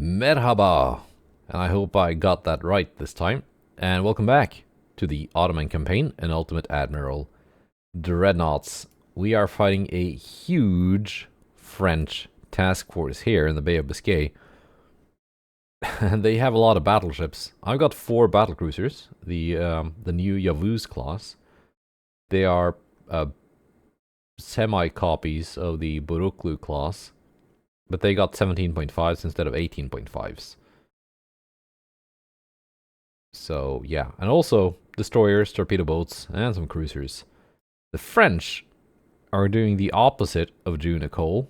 Merhaba, and I hope I got that right this time. And welcome back to the Ottoman campaign and Ultimate Admiral Dreadnoughts. We are fighting a huge French task force here in the Bay of Biscay. And they have a lot of battleships. I've got 4 battlecruisers, the new Yavuz class. They are semi-copies of the Buruklu class, but they got 17.5s instead of 18.5s. So, yeah. And also, destroyers, torpedo boats, and some cruisers. The French are doing the opposite of jeune, ecole.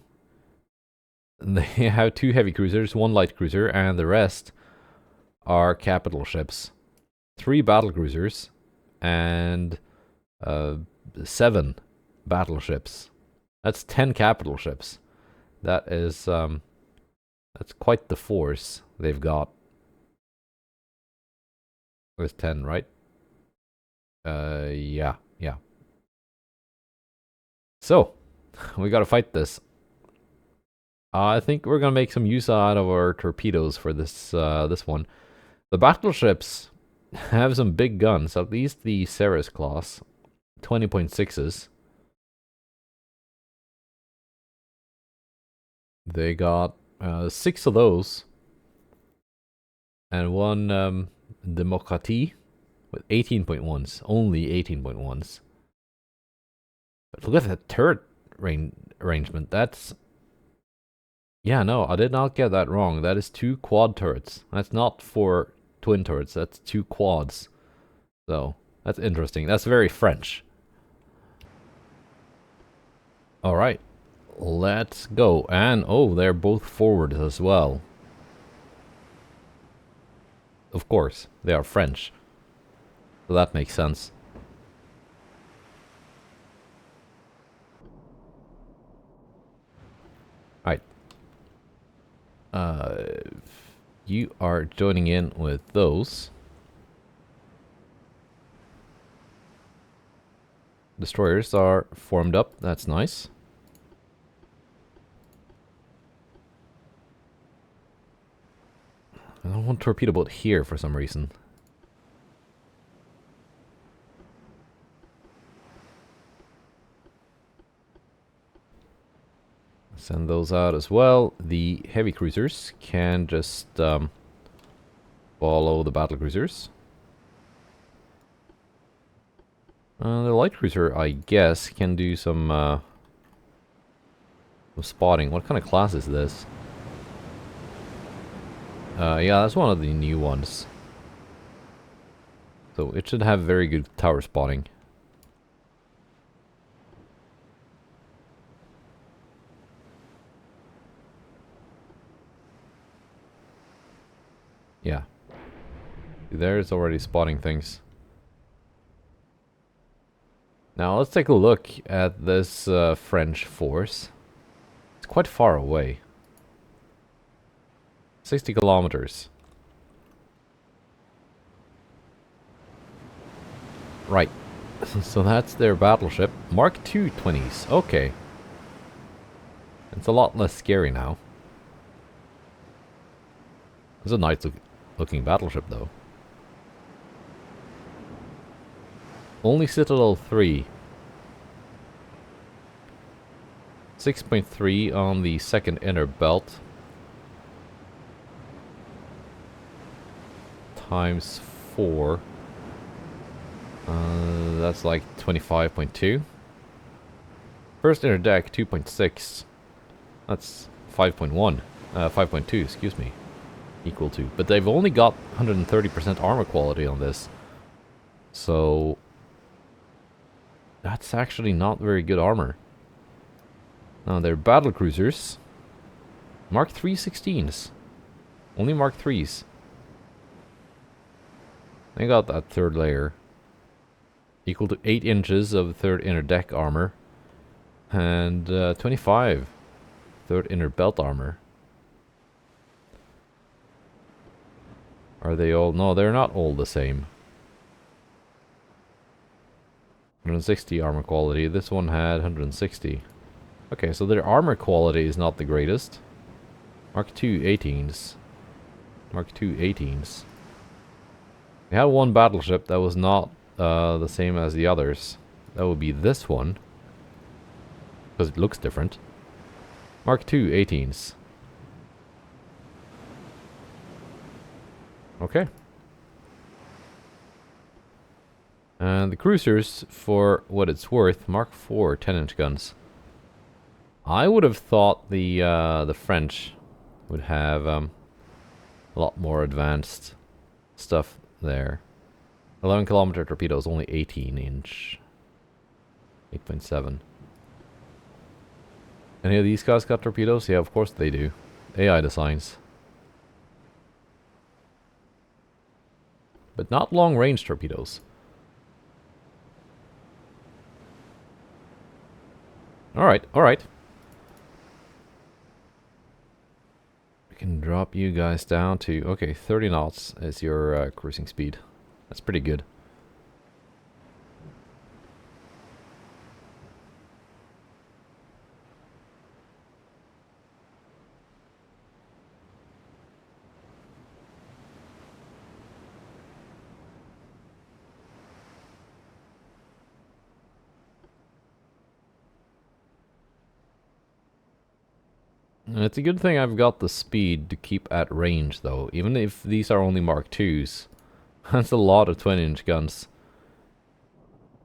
They have 2 heavy cruisers, 1 light cruiser, and the rest are capital ships. 3 battle cruisers, and 7 battleships. That's 10 capital ships. That is, that's quite the force they've got. With 10, right? Yeah. So, we gotta fight this. I think we're gonna make some use out of our torpedoes for this one. The battleships have some big guns, at least the Ceres class. 20.6s. They got 6 of those. And 1 Democratie with 18.1s. Only 18.1s. But look at that turret arrangement. That's... Yeah, no, I did not get that wrong. That is 2 quad turrets. That's not 4 twin turrets. That's 2 quads. So, that's interesting. That's very French. Alright. Let's go. And, oh, they're both forward as well. Of course, they are French. So that makes sense. Alright. You are joining in with those. Destroyers are formed up. That's nice. I don't want torpedo boat here for some reason. Send those out as well. The heavy cruisers can just follow the battle cruisers. The light cruiser, I guess, can do some spotting. What kind of class is this? Yeah, that's one of the new ones. So it should have very good tower spotting. Yeah. There's already spotting things. Now let's take a look at this French force. It's quite far away. 60 kilometers. Right. So that's their battleship. Mark II 20s. Okay. It's a lot less scary now. It's a nice looking battleship though. Only Citadel 3. 6.3 on the second inner belt. Times 4. That's like 25.2. First inner deck 2.6. That's 5.1. 5.2, excuse me. Equal to. But they've only got 130% armor quality on this. So that's actually not very good armor. Now they're battle cruisers. Mark III 16s. Only Mark IIIs. They got that third layer. Equal to 8 inches of third inner deck armor. And 25 third inner belt armor. Are they all? No, they're not all the same. 160 armor quality. This one had 160. Okay, so their armor quality is not the greatest. Mark II 18s. Mark II 18s. We had one battleship that was not the same as the others. That would be this one. Because it looks different. Mark II 18s. Okay. And the cruisers, for what it's worth, Mark IV 10-inch guns. I would have thought the French would have a lot more advanced stuff there. 11-kilometer torpedoes, only 18-inch. 8.7. Any of these guys got torpedoes? Yeah, of course they do. AI designs. But not long-range torpedoes. Alright, alright. We can drop you guys down to... Okay, 30 knots is your cruising speed. That's pretty good. It's a good thing I've got the speed to keep at range, though. Even if these are only Mark IIs. That's a lot of 20-inch guns.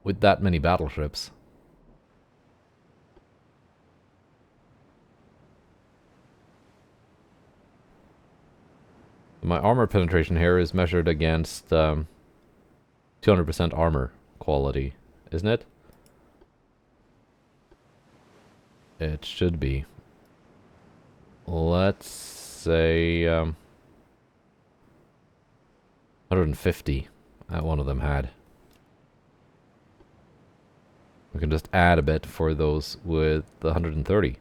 With that many battleships. My armor penetration here is measured against 200% armor quality, isn't it? It should be. Let's say 150 that one of them had. We can just add a bit for those with the 130.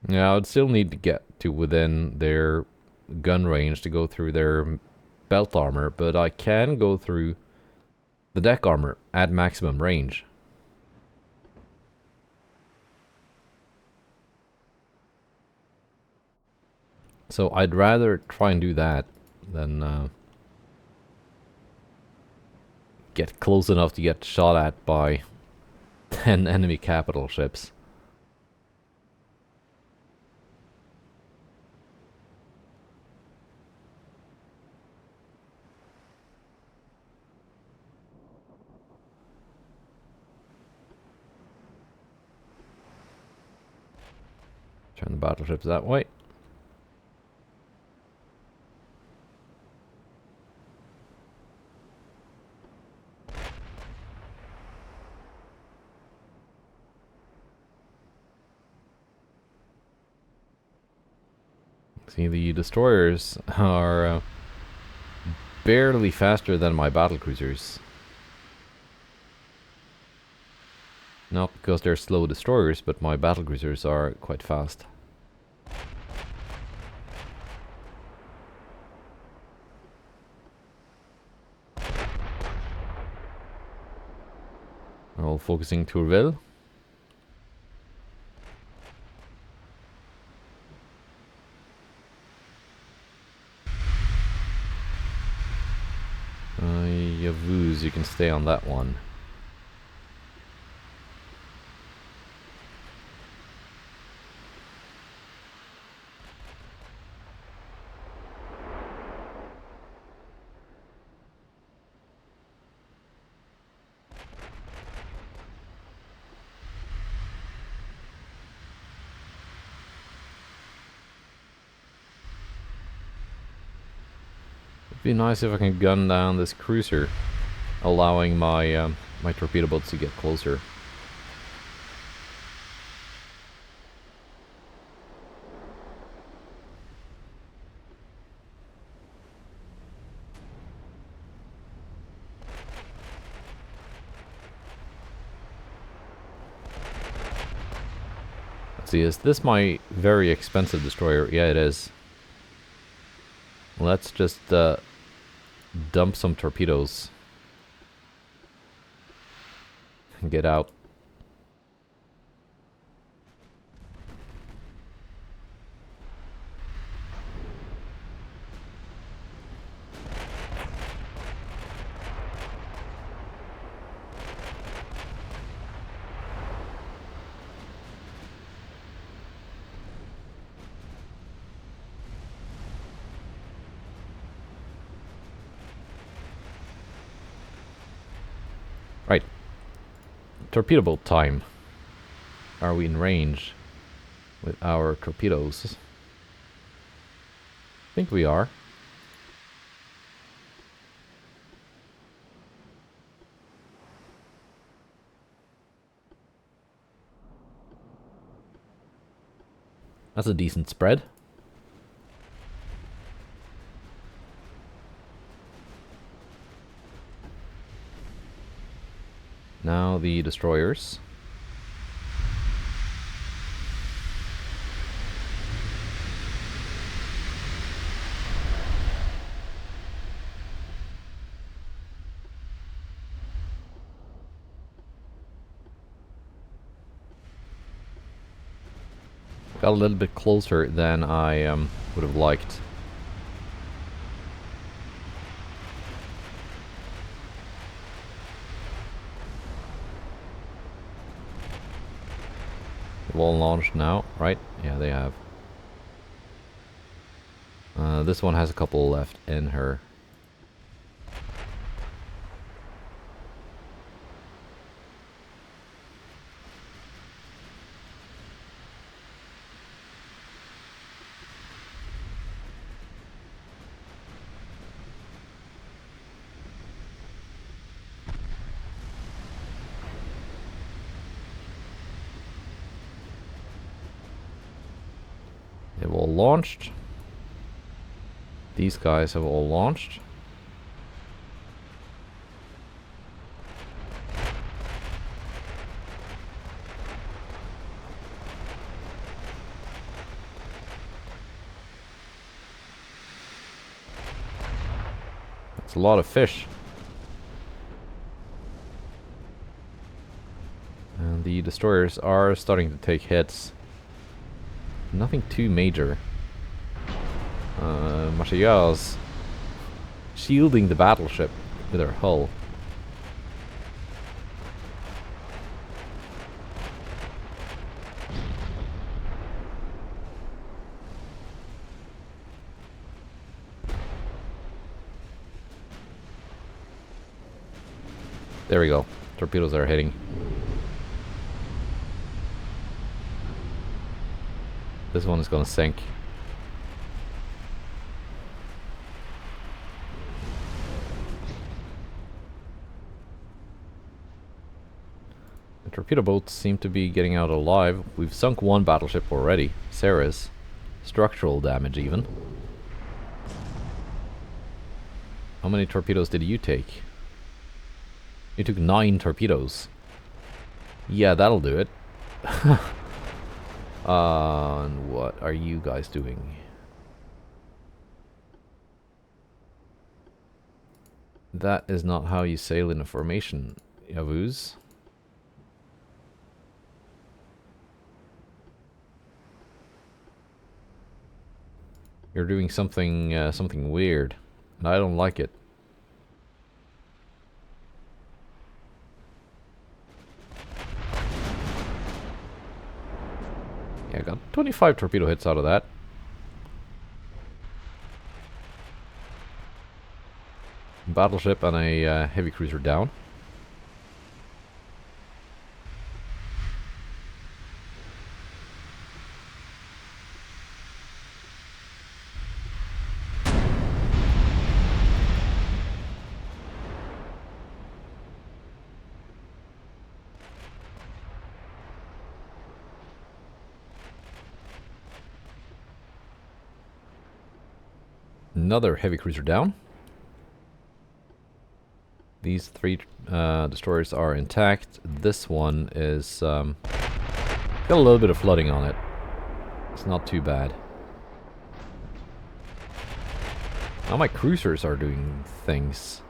Yeah, I would still need to get to within their gun range to go through their belt armor, but I can go through the deck armor at maximum range. So I'd rather try and do that than get close enough to get shot at by 10 enemy capital ships. Turn the battleships that way. See, the destroyers are barely faster than my battlecruisers. Not because they're slow destroyers, but my battlecruisers are quite fast. All focusing Tourville. Yavuz, you can stay on that one. It'd be nice if I can gun down this cruiser, allowing my my torpedo boats to get closer. Let's see, is this my very expensive destroyer? Yeah, it is. Let's just dump some torpedoes and get out. torpedo boat time. Are we in range with our torpedoes? I think we are. That's a decent spread. Now the destroyers. Got a little bit closer than I would have liked. They've all launched now, right? Yeah, they have. This one has a couple left in her. They've all launched. These guys have all launched. That's a lot of fish. And the destroyers are starting to take hits. Nothing too major. Martial's shielding the battleship with her hull. There we go. Torpedoes are hitting. This one is gonna sink. The torpedo boats seem to be getting out alive. We've sunk one battleship already. Ceres. Structural damage even. How many torpedoes did you take? You took 9 torpedoes. Yeah, that'll do it. And what are you guys doing? That is not how you sail in a formation, Yavuz. You're doing something something weird, and I don't like it. Yeah, I got 25 torpedo hits out of that. Battleship and a heavy cruiser down. Another heavy cruiser down. These 3 destroyers are intact. This one is got a little bit of flooding on it. It's not too bad. Now my cruisers are doing things.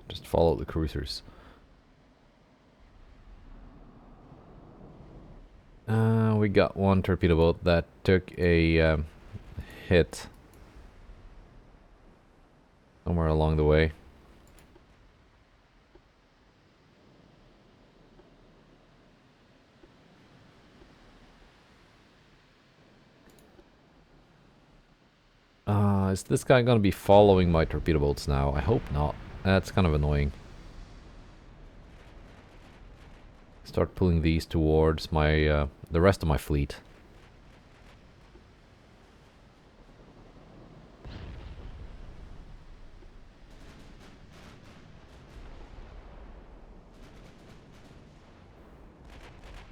Just follow the cruisers. We got one torpedo boat that took a hit somewhere along the way. Is this guy gonna be following my torpedo boats now? I hope not. That's kind of annoying. Start pulling these towards my the rest of my fleet.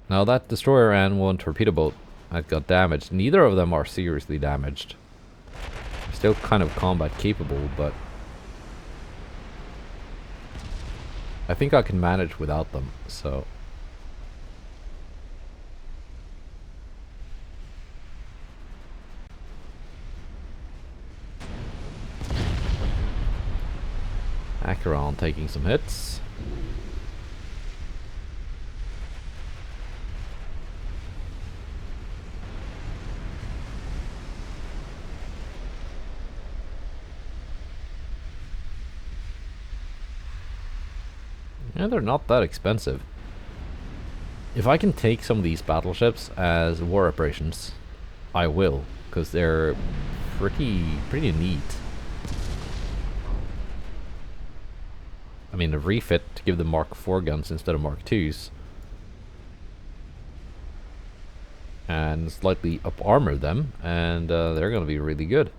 Now that destroyer and one torpedo boat had got damaged. Neither of them are seriously damaged. Still kind of combat capable, but I think I can manage without them, so. Acheron taking some hits. Yeah, they're not that expensive. If I can take some of these battleships as war operations, I will, because they're pretty neat. I mean, a refit to give them Mark 4 guns instead of Mark 2s. And slightly up armor them, and they're gonna be really good.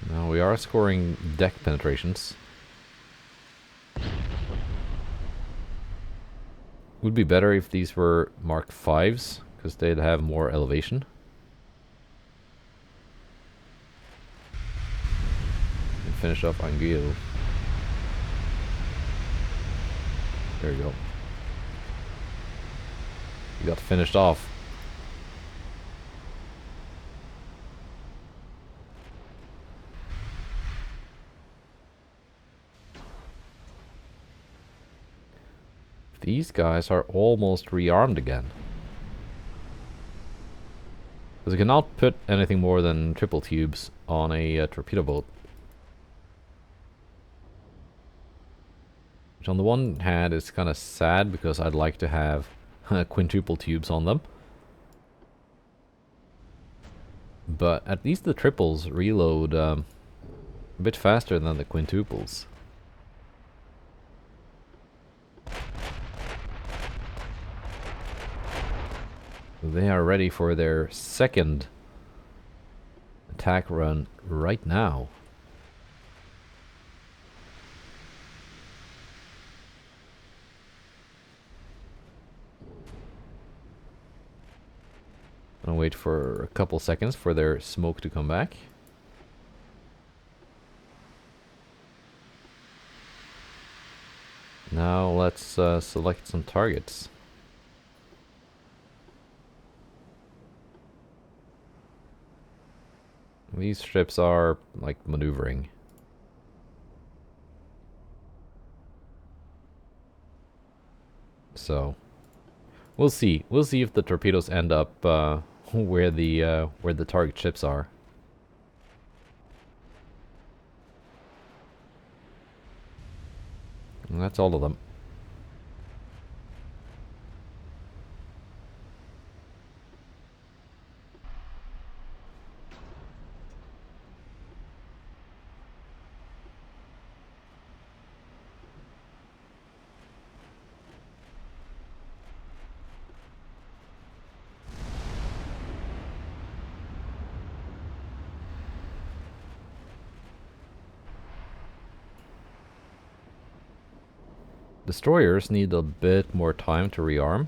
Now we are scoring deck penetrations. Would be better if these were Mark 5s, because they'd have more elevation. And finish off Anguille. There you go. You got finished off. These guys are almost rearmed again. Because you cannot put anything more than triple tubes on a torpedo boat. Which on the one hand is kind of sad because I'd like to have quintuple tubes on them. But at least the triples reload a bit faster than the quintuples. They are ready for their second attack run right now. I'll wait for a couple seconds for their smoke to come back. Now let's select some targets. These ships are like maneuvering. So we'll see. We'll see if the torpedoes end up where the target ships are. And that's all of them. Destroyers need a bit more time to rearm.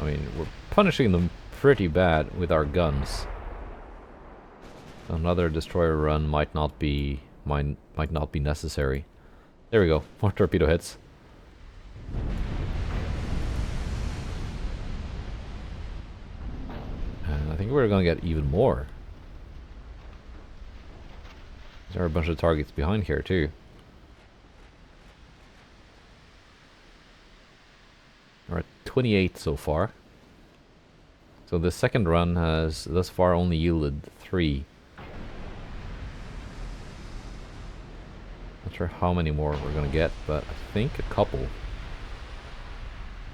I mean, we're punishing them pretty bad with our guns. Another destroyer run might not be might not be necessary. There we go. More torpedo hits. And I think we're gonna get even more. There are a bunch of targets behind here too. We're at 28 so far. So the second run has thus far only yielded 3. Not sure how many more we're gonna get, but I think a couple.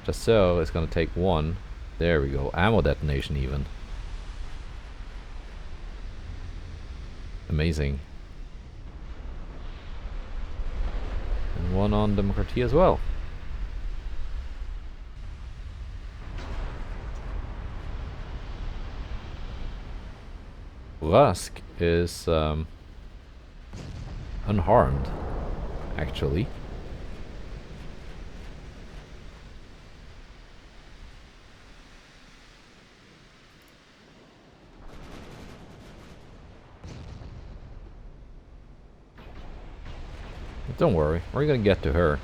Just so, it's gonna take 1. There we go. Ammo detonation even. Amazing. And 1 on Democratie as well. Rusk is unharmed, actually. But don't worry, we're gonna get to her.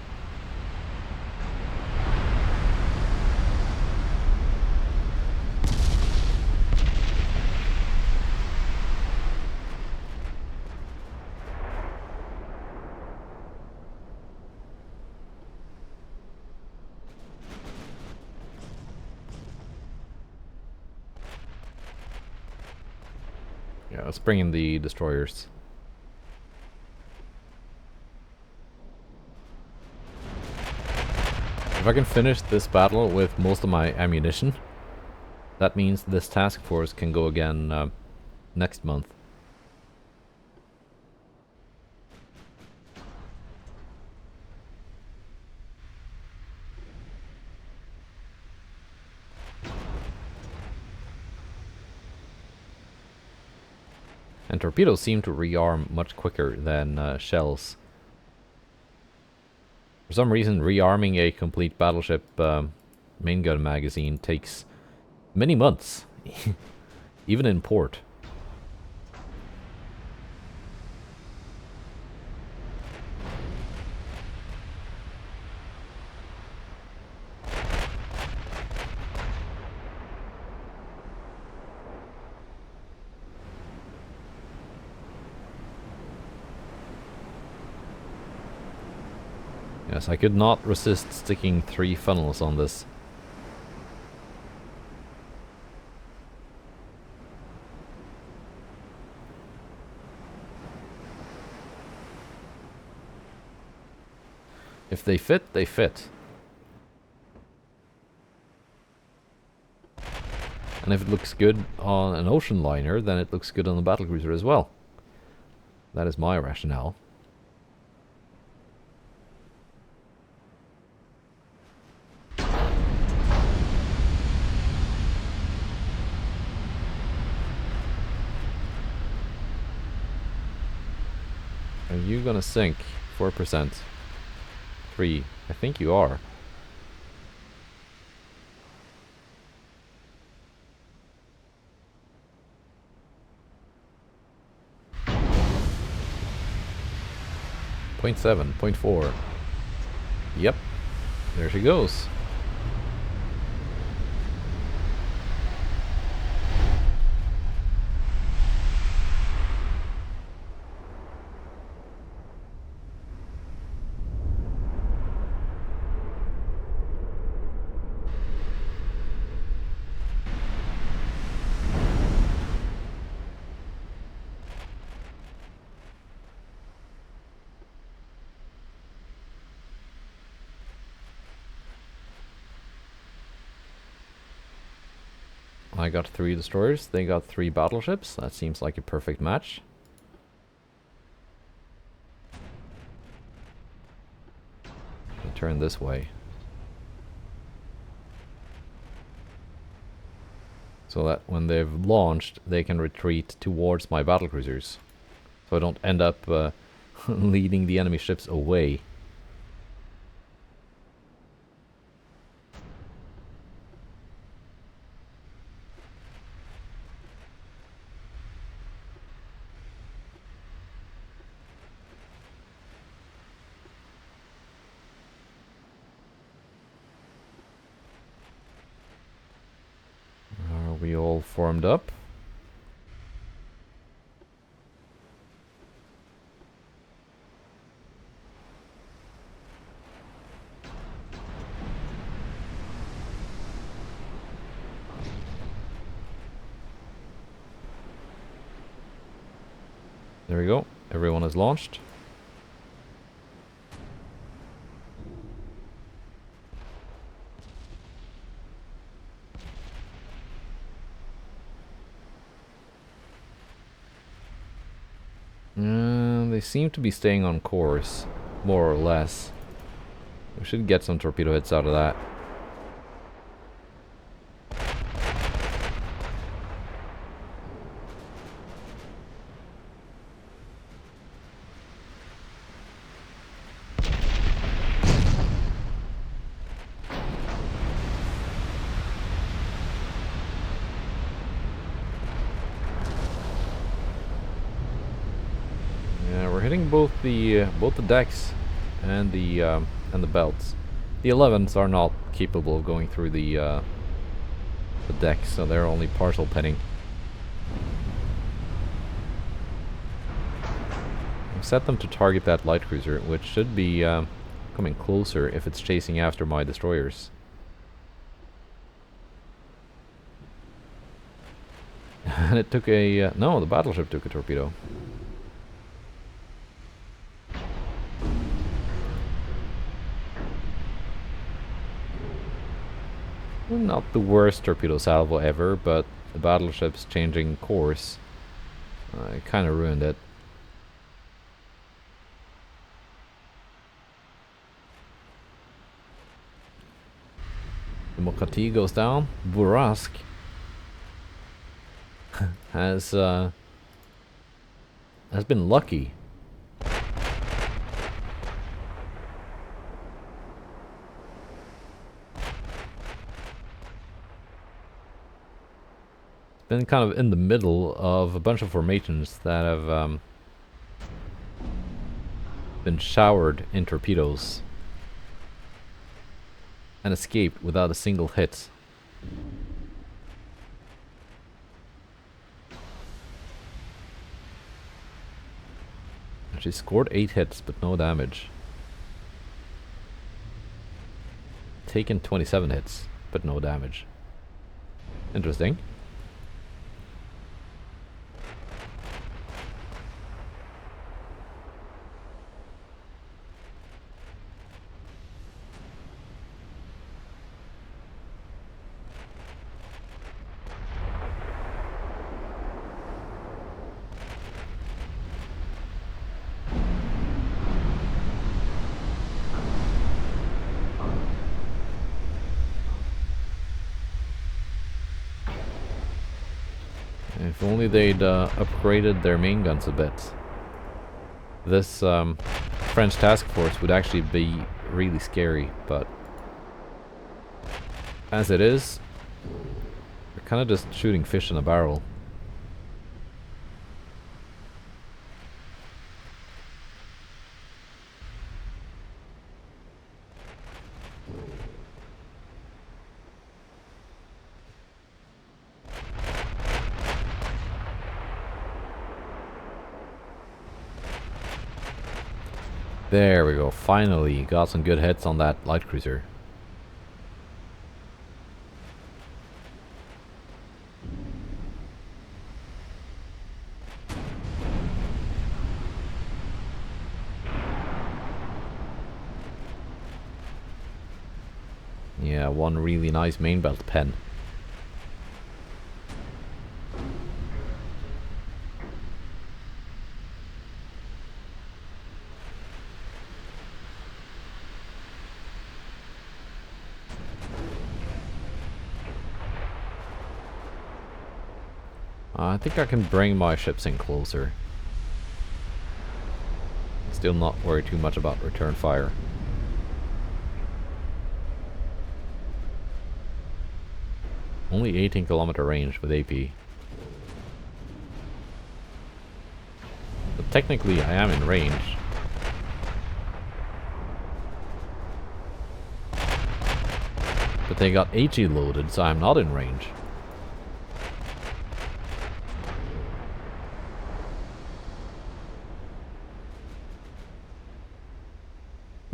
Yeah, let's bring in the destroyers. If I can finish this battle with most of my ammunition, that means this task force can go again next month. And torpedoes seem to rearm much quicker than shells. For some reason, rearming a complete battleship main gun magazine takes many months, even in port. Yes, I could not resist sticking 3 funnels on this. If they fit, they fit. And if it looks good on an ocean liner, then it looks good on a battlecruiser as well. That is my rationale. Are you gonna sink? 4%. 3. I think you are. Point 7, 0.4. Yep. There she goes. I got 3 destroyers, they got 3 battleships. That seems like a perfect match. I'll turn this way. So that when they've launched, they can retreat towards my battlecruisers. So I don't end up leading the enemy ships away. we all formed up? There we go. Everyone is launched. They seem to be staying on course, more or less. We should get some torpedo hits out of that. Hitting both the decks and the belts. The 11s are not capable of going through the decks, so they're only partial pinning. I've set them to target that light cruiser, which should be coming closer if it's chasing after my destroyers. And it took a no, the battleship took a torpedo. Not the worst torpedo salvo ever, but the battleship's changing course kind of ruined it. The Mokati goes down. Burask has been lucky. Been kind of in the middle of a bunch of formations that have been showered in torpedoes and escaped without a single hit. She scored 8 hits but no damage. Taken 27 hits but no damage. Interesting. If only they'd upgraded their main guns a bit. This French task force would actually be really scary, but as it is, we're kind of just shooting fish in a barrel. There we go, finally got some good hits on that light cruiser. Yeah, one really nice main belt pen. I think I can bring my ships in closer. Still not worried too much about return fire. Only 18-kilometer range with AP. But technically I am in range. But they got HE loaded, so I'm not in range.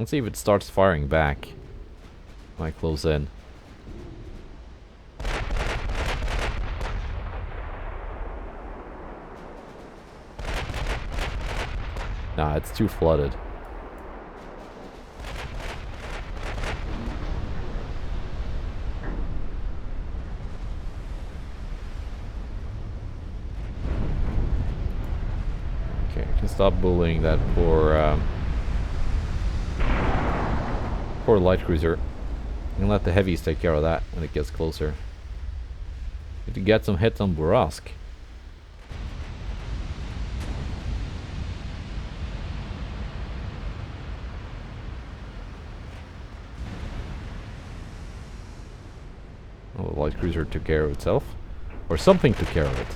Let's see if it starts firing back. Might close in. Nah, it's too flooded. Okay, I can stop bullying that poor light cruiser. And let the heavies take care of that when it gets closer. Need to get some hits on Burask. Oh, the light cruiser took care of itself. Or something took care of it.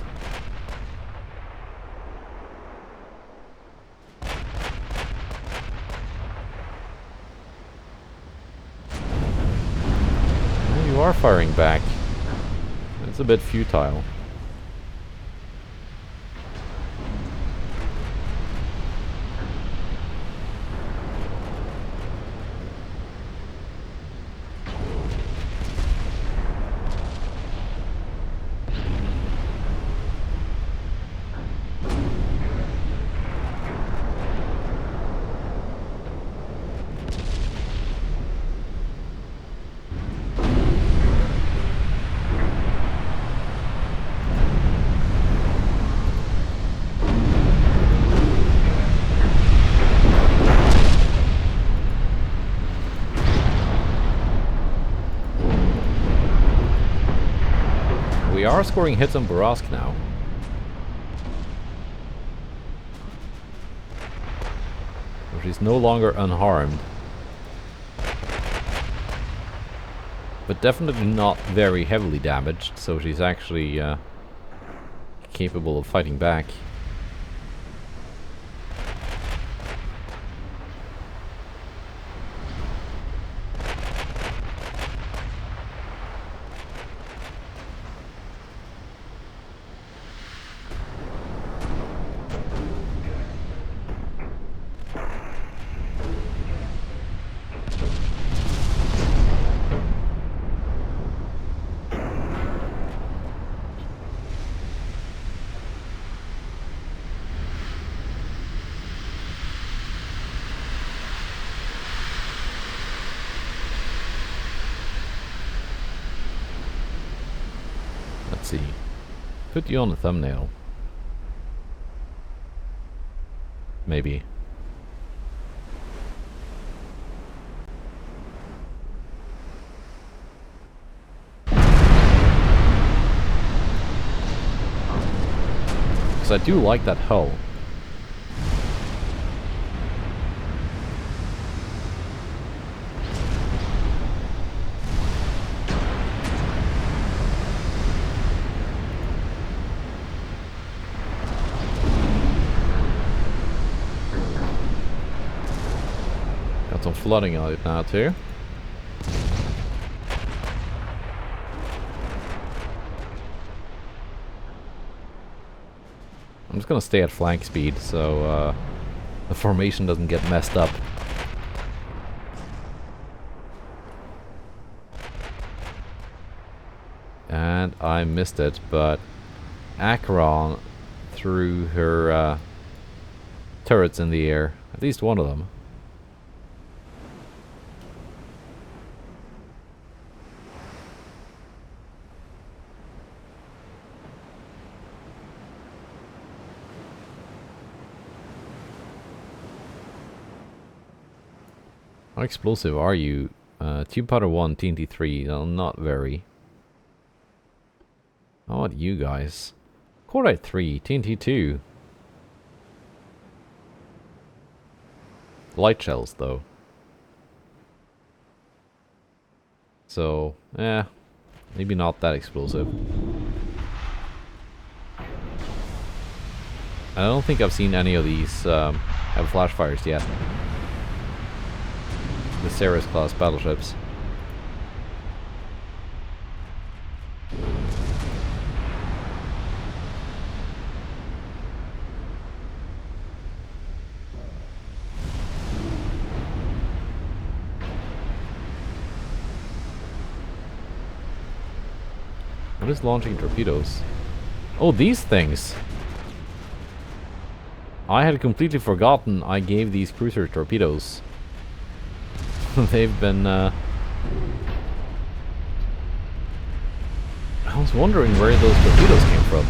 Well, you are firing back. It's a bit futile. We are scoring hits on Burask now. So she's no longer unharmed. But definitely not very heavily damaged, so she's actually capable of fighting back. Let's see. Put you on the thumbnail. Maybe. Because I do like that hull. Got some flooding on it now too. I'm just gonna stay at flank speed so the formation doesn't get messed up. And I missed it, but Acheron threw her turrets in the air. At least one of them. How explosive are you? Tube powder 1, TNT 3. No, not very. How about you guys? Cordite 3, TNT 2. Light shells though. So, maybe not that explosive. I don't think I've seen any of these have flash fires yet. The Ceres class battleships. What is launching torpedoes? Oh, these things! I had completely forgotten I gave these cruiser torpedoes. They've been, I was wondering where those torpedoes came from.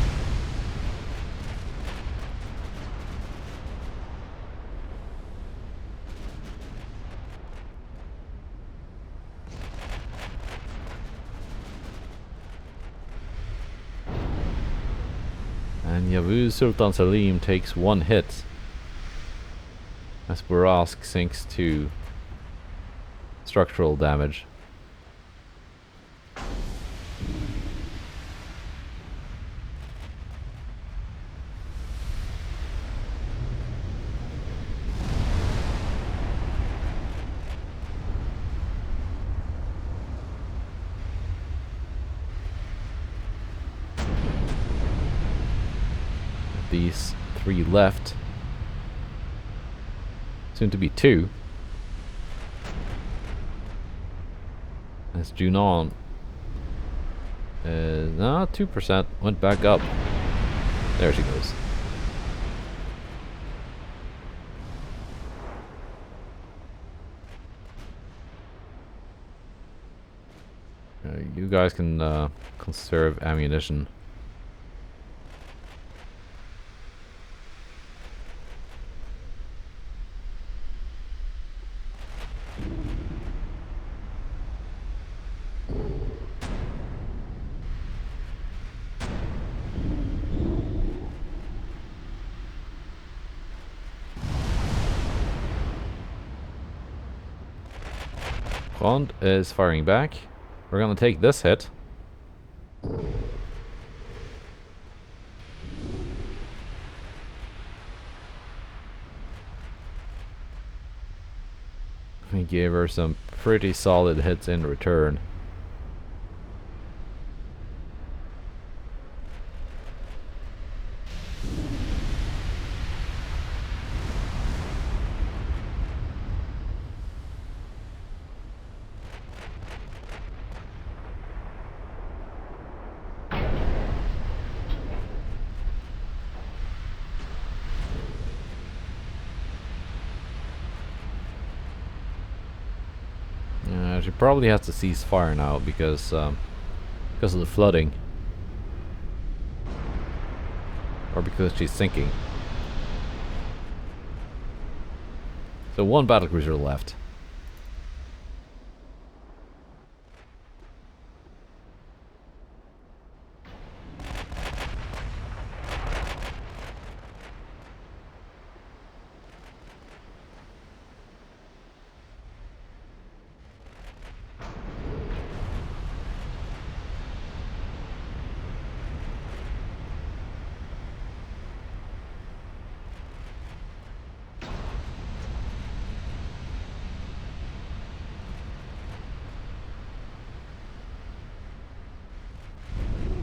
And Yavuz Sultan Salim takes one hit as Burask sinks to structural damage. These 3 left. Soon to be 2. As Junon no, 2% went back up. There she goes. You guys can conserve ammunition. Front is firing back. We're gonna take this hit. We gave her some pretty solid hits in return. She probably has to cease fire now because of the flooding, or because she's sinking. So 1 battlecruiser left.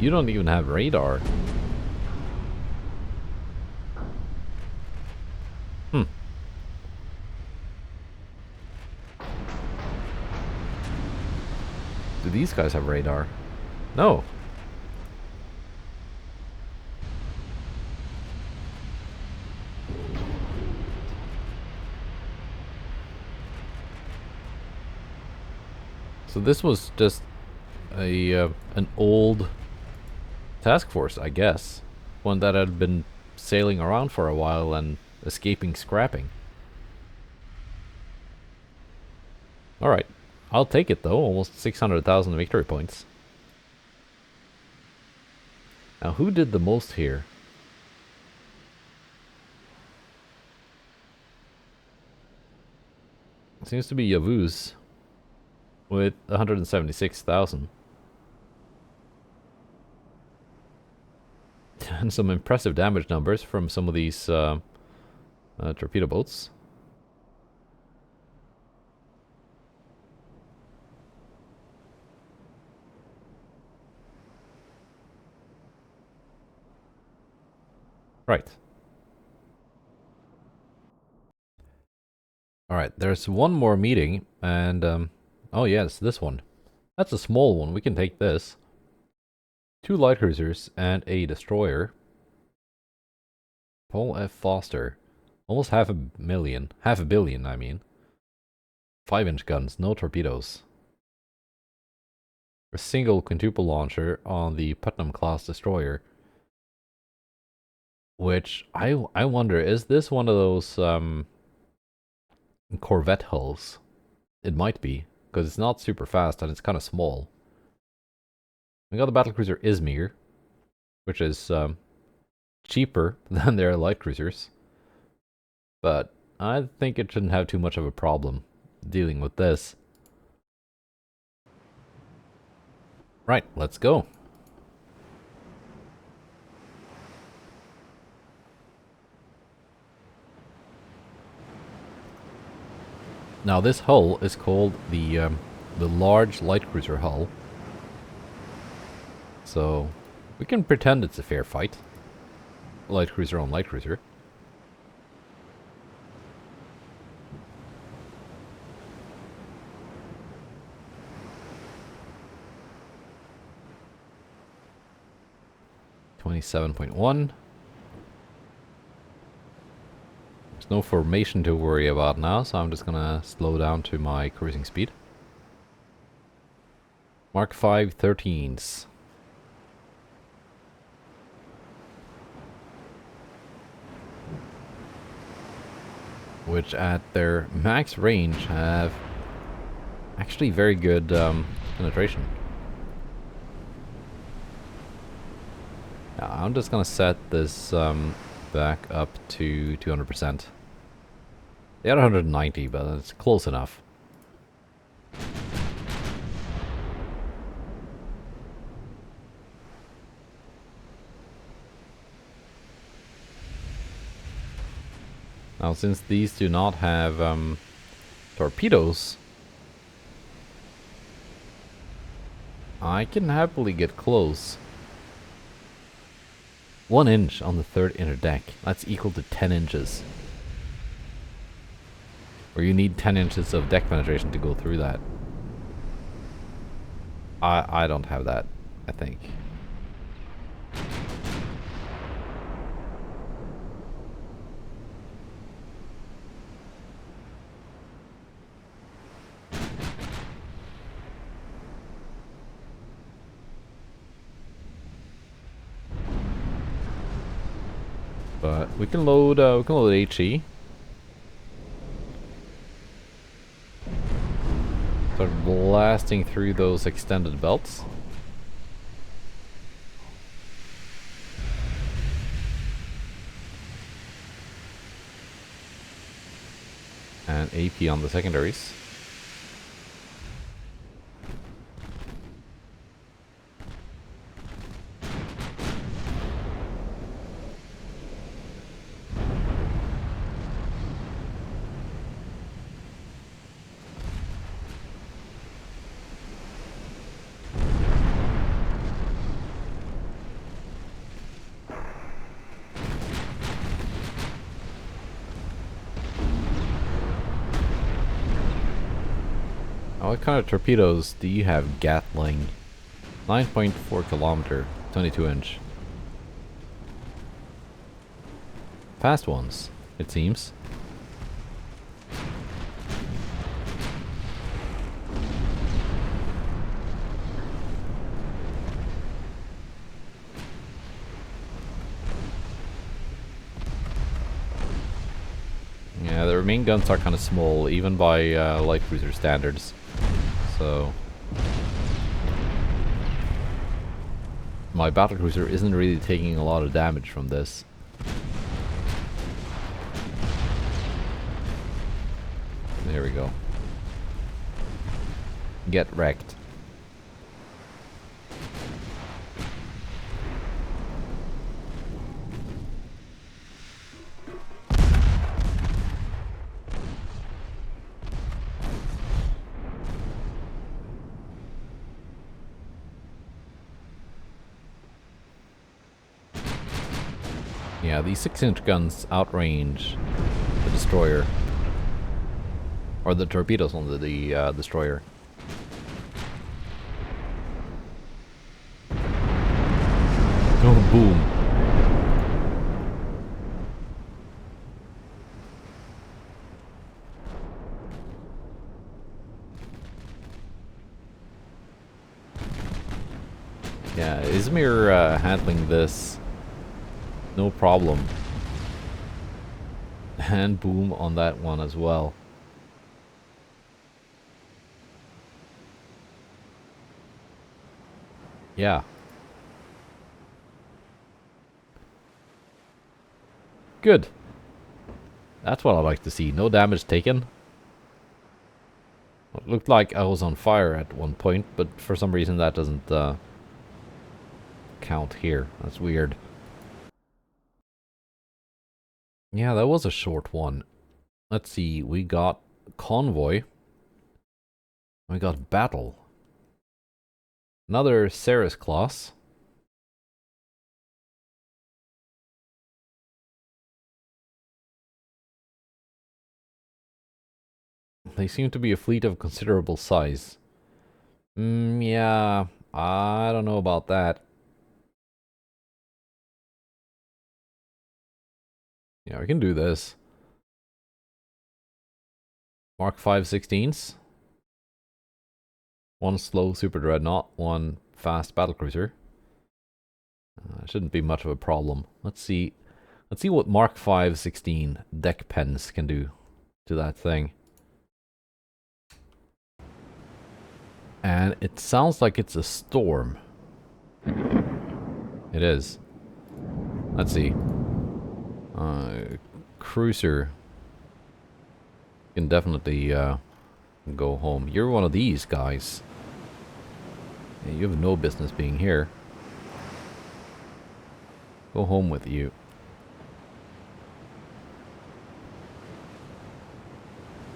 You don't even have radar. Hmm. Do these guys have radar? No. So this was just a an old task force, I guess. One that had been sailing around for a while and escaping scrapping. Alright. I'll take it though. Almost 600,000 victory points. Now who did the most here? It seems to be Yavuz with 176,000. And some impressive damage numbers from some of these torpedo boats. Right. Alright, there's one more meeting, and oh yes, this one. That's a small one, we can take this. 2 light cruisers and a destroyer. Paul F. Foster. Almost half a billion, I mean. 5-inch guns, no torpedoes. A single quintuple launcher on the Putnam class destroyer. Which I wonder, is this one of those Corvette hulls? It might be, because it's not super fast and it's kind of small. We got the battlecruiser Izmir, which is cheaper than their light cruisers. But I think it shouldn't have too much of a problem dealing with this. Right, let's go. Now this hull is called the large light cruiser hull. So we can pretend it's a fair fight. Light cruiser on light cruiser. .1. There's no formation to worry about now, so I'm just gonna slow down to my cruising speed. Mark 5 13s. Which at their max range have actually very good penetration. I'm just gonna set this back up to 200%. They had 190, but it's close enough. Now, since these do not have torpedoes, I can happily get close. 1 inch on the third inner deck. That's equal to 10 inches. Or you need 10 inches of deck penetration to go through that. I don't have that, I think. But we can load HE. Start blasting through those extended belts. And AP on the secondaries. What kind of torpedoes do you have, Gatling? 9.4 kilometer, 22 inch. Fast ones, it seems. Yeah, their main guns are kind of small, even by light cruiser standards. So my battlecruiser isn't really taking a lot of damage from this. There we go. Get wrecked. Yeah, these 6-inch guns outrange the destroyer. Or the torpedoes on the destroyer. boom. Yeah, Izmir handling this, no problem. And boom on that one as well. Yeah. Good. That's what I like to see. No damage taken. It looked like I was on fire at one point, but for some reason that doesn't count here. That's weird. Yeah, that was a short one. Let's see. We got convoy. We got battle. Another Ceres class. They seem to be a fleet of considerable size. Yeah, I don't know about that. Yeah, we can do this. Mark 5 16s. One slow super dreadnought, one fast battlecruiser. Shouldn't be much of a problem. Let's see what Mark 5 16 deck pens can do to that thing. And it sounds like it's a storm. It is. Let's see. Cruiser can definitely go home. You're one of these guys. Yeah, you have no business being here. Go home with you.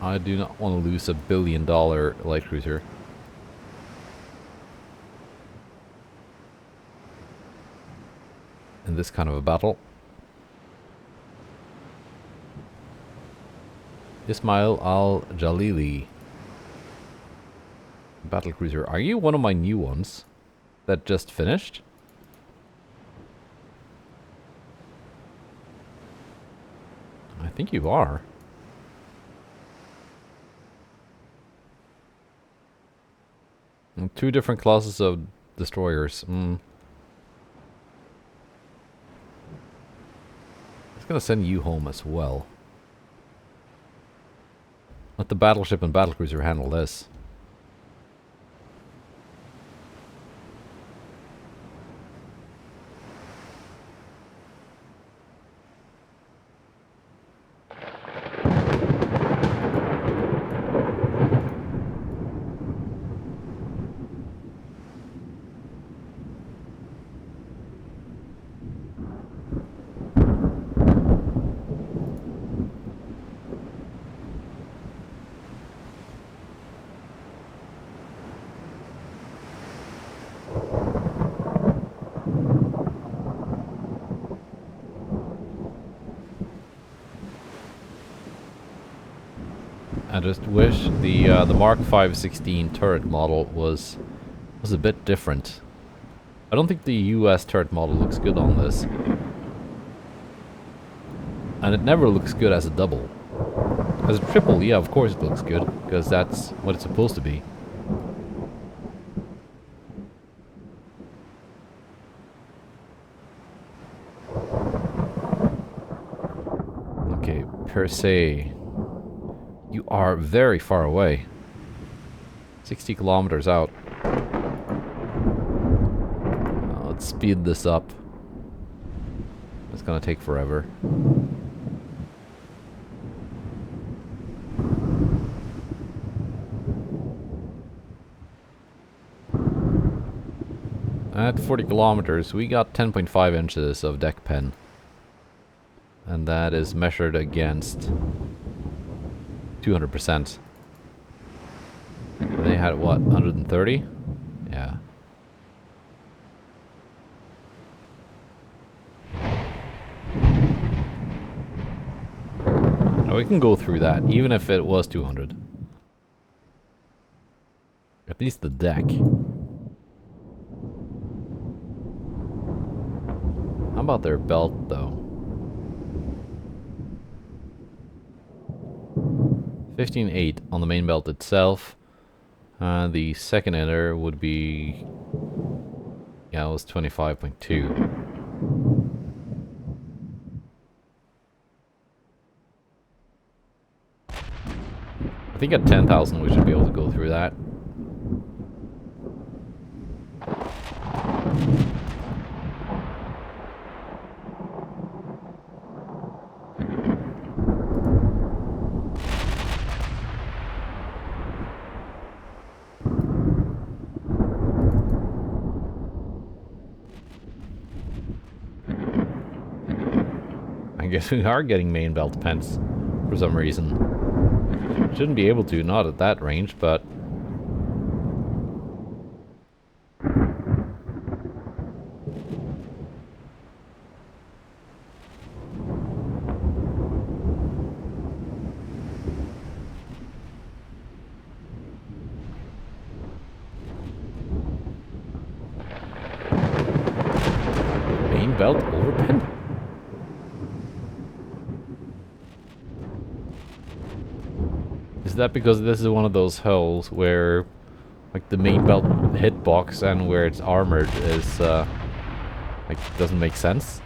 I do not want to lose $1 billion light cruiser. In this kind of a battle. Ismail Al-Jalili. Battlecruiser. Are you one of my new ones that just finished? I think you are. And 2 different classes of destroyers. It's gonna send you home as well. Let the battleship and battlecruiser handle this. I just wish the Mark 5 16 turret model was a bit different. I don't think the US turret model looks good on this. And it never looks good as a double. As a triple, yeah, of course it looks good, because that's what it's supposed to be. Okay, per se. You are very far away. 60 kilometers out. Let's speed this up. It's gonna take forever. At 40 kilometers, we got 10.5 inches of deck pen. And that is measured against 200%. They had what, 130? Yeah. Now we can go through that, even if it was 200. At least the deck. about their belt though? 15.8 on the main belt itself. The second ender would be, yeah, it was 25.2. I think at 10,000 we should be able to go through that. I guess we are getting main belt depends for some reason. Shouldn't be able to, not at that range, but... main belt overpin? Is that because this is one of those holes where, like, the main belt hitbox and where it's armored is, like, doesn't make sense?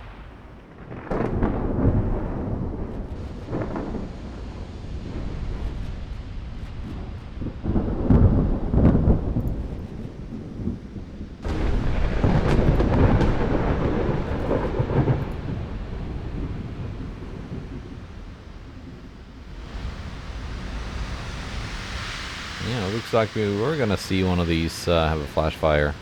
Yeah, it looks like we were gonna see one of these have a flash fire.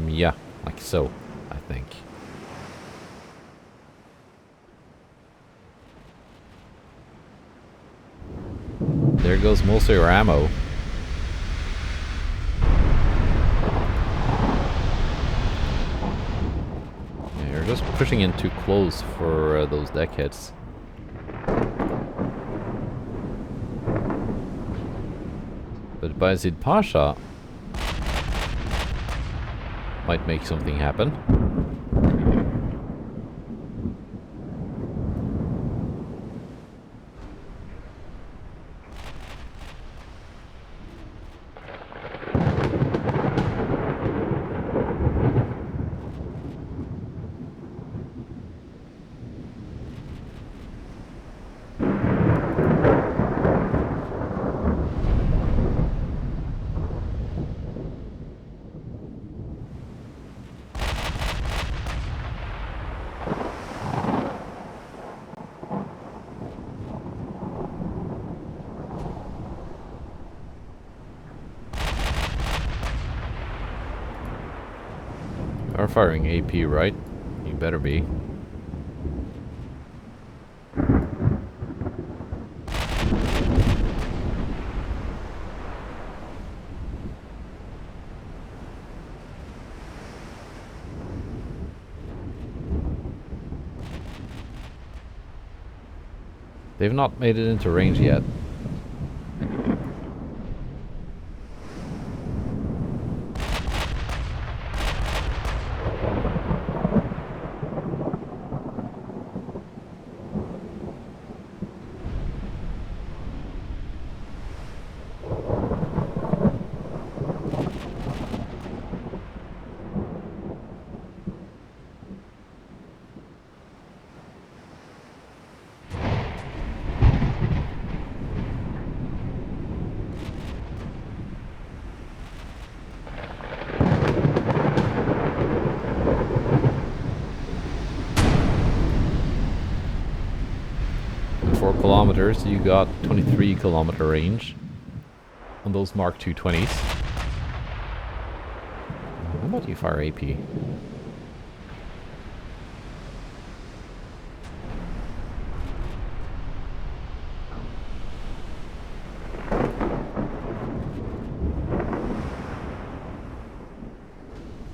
Yeah, like so, I think. There goes most of your ammo. Yeah, you're just pushing in too close for those deck hits. But Bayezid Pasha might make something happen. Are firing AP, right? You better be. They've not made it into range yet. Kilometers, you got 23-kilometer range on those Mark II 20s. How about you fire AP?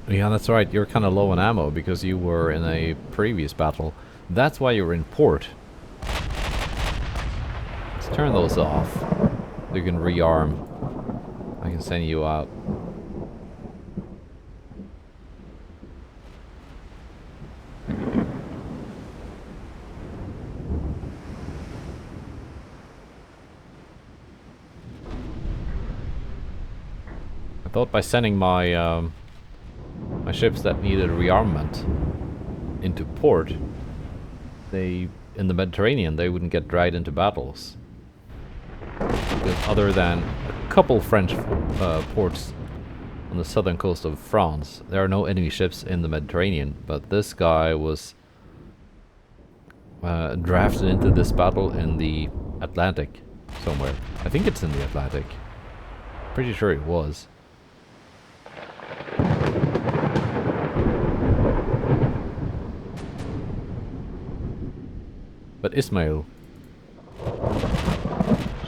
Yeah, that's right. You're kind of low on ammo because you were in a previous battle. That's why you were in port. Let's turn those off. You can rearm. I can send you out. I thought by sending my my ships that needed rearmament into port, they in the Mediterranean they wouldn't get dragged into battles. Because other than a couple French ports on the southern coast of France, there are no enemy ships in the Mediterranean. But this guy was drafted into this battle in the Atlantic somewhere. I think it's in the Atlantic. Pretty sure it was. But Ismail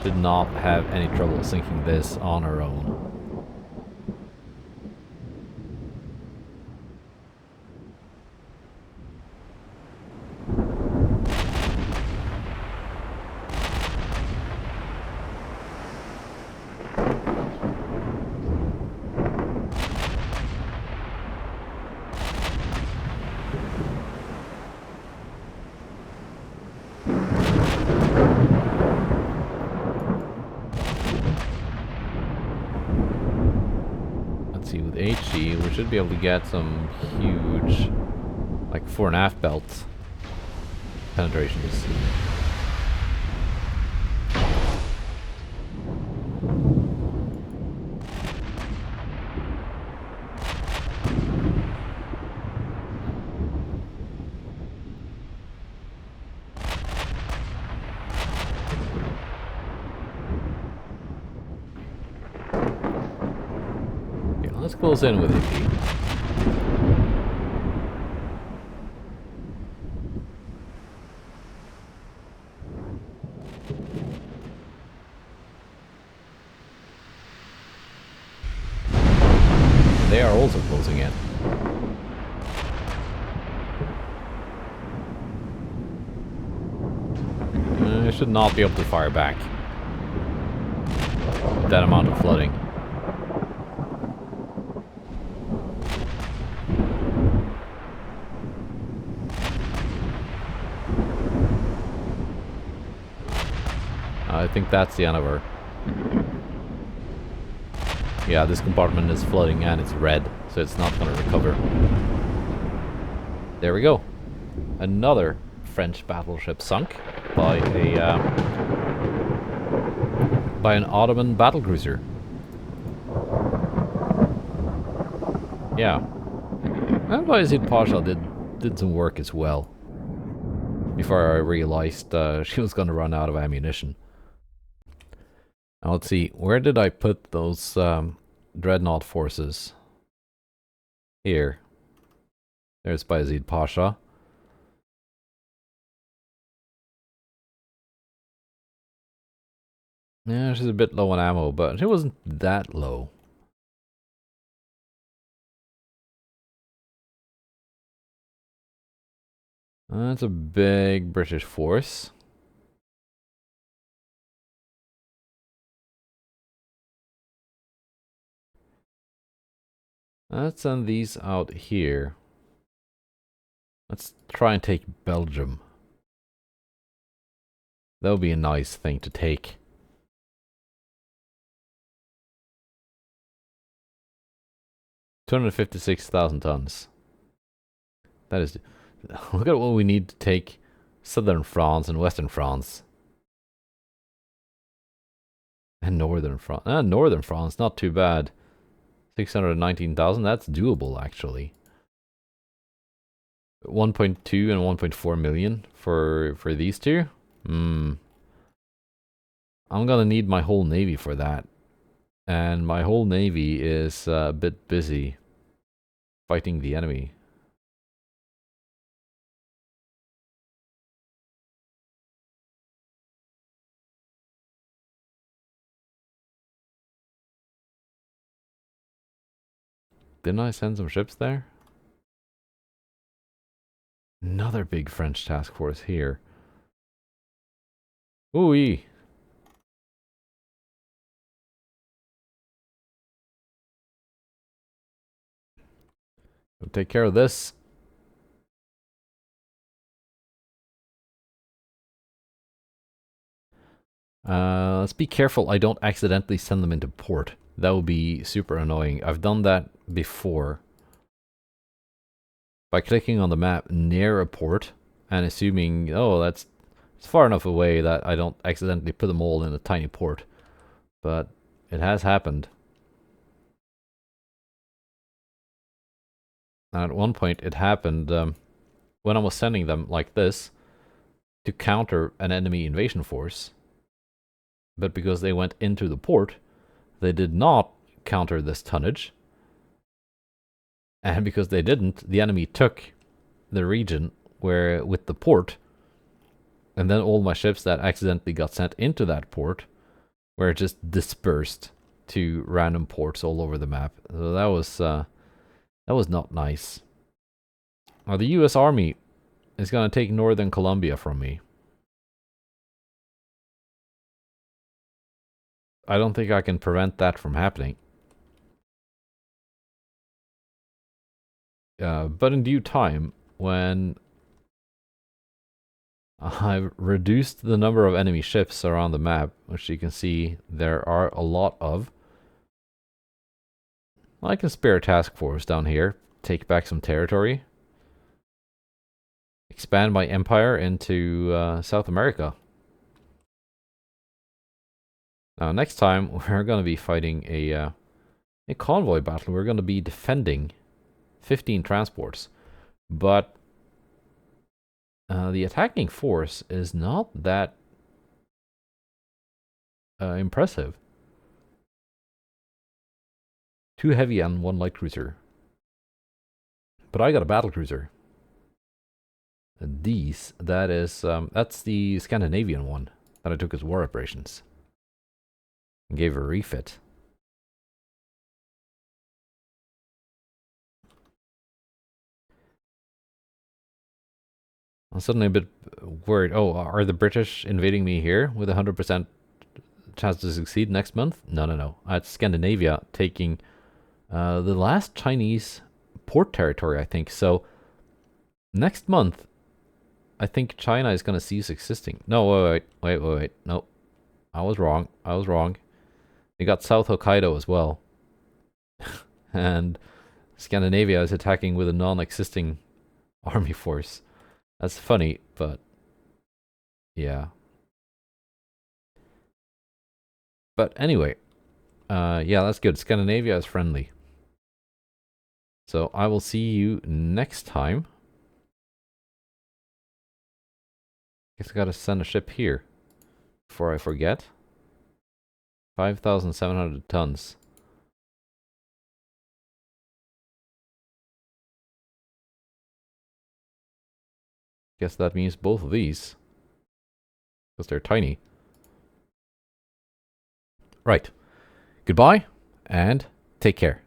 should not have any trouble sinking this on her own. With HE, we should be able to get some huge, like 4.5 belt penetrations. Okay, let's close in with HE. They are also closing in. I should not be able to fire back with that amount of flooding. I think that's the end of her. Yeah, this compartment is flooding and it's red, so it's not going to recover. There we go. Another French battleship sunk by an Ottoman battlecruiser. Yeah, and Bayezid Pasha did some work as well. Before I realized she was going to run out of ammunition. Now let's see, where did I put those dreadnought forces? Here. There's Bayezid Pasha. Yeah, she's a bit low on ammo, but she wasn't that low. That's a big British force. Let's send these out here. Let's try and take Belgium. That would be a nice thing to take. $256,000 tons. That is... Look at what we need to take southern France and western France. And northern France. Northern France, not too bad. 619,000, that's doable actually. 1.2 and 1.4 million for these two. I'm gonna need my whole navy for that. And my whole navy is a bit busy fighting the enemy. Didn't I send some ships there? Another big French task force here. Ooh-wee. We'll take care of this. Let's be careful I don't accidentally send them into port. That would be super annoying. I've done that before. By clicking on the map near a port and assuming, oh, it's far enough away that I don't accidentally put them all in a tiny port. But it has happened. And at one point it happened when I was sending them like this to counter an enemy invasion force. But because they went into the port, they did not counter this tonnage. And because they didn't, the enemy took the region where with the port, and then all my ships that accidentally got sent into that port were just dispersed to random ports all over the map. So that was not nice. Now the US Army is gonna take northern Colombia from me. I don't think I can prevent that from happening. But in due time, when I've reduced the number of enemy ships around the map, which you can see there are a lot of, I can spare a task force down here, take back some territory, expand my empire into South America. Now, next time we're going to be fighting a convoy battle. We're going to be defending 15 transports, but the attacking force is not that impressive. 2 heavy and 1 light cruiser. But I got a battle cruiser. That's the Scandinavian one that I took as war operations. And gave a refit. I'm suddenly a bit worried. Oh, are the British invading me here with a 100% chance to succeed next month? No. It's Scandinavia taking the last Chinese port territory, I think. So next month, I think China is going to cease existing. No, wait. No, I was wrong. They got South Hokkaido as well. And Scandinavia is attacking with a non-existing army force. That's funny, but yeah. But anyway, yeah, that's good. Scandinavia is friendly. So I will see you next time. Guess I gotta send a ship here before I forget. 5,700 tons. Guess that means both of these. Because they're tiny. Right. Goodbye, and take care.